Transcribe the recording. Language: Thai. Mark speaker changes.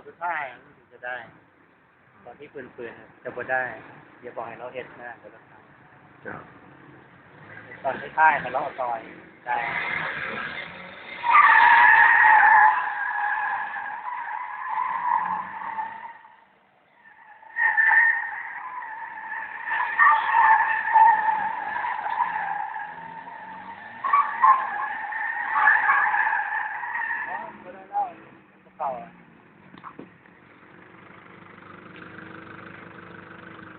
Speaker 1: อนสุดท้ายมันถึงจะได้ตอนที่ปืนจะบ่ได้อย่าบอกให้เราเห็นนะเดี๋ยวเราทำตอนท้ายๆมันเราต่อยได้ไม่ได้เล่าเก่า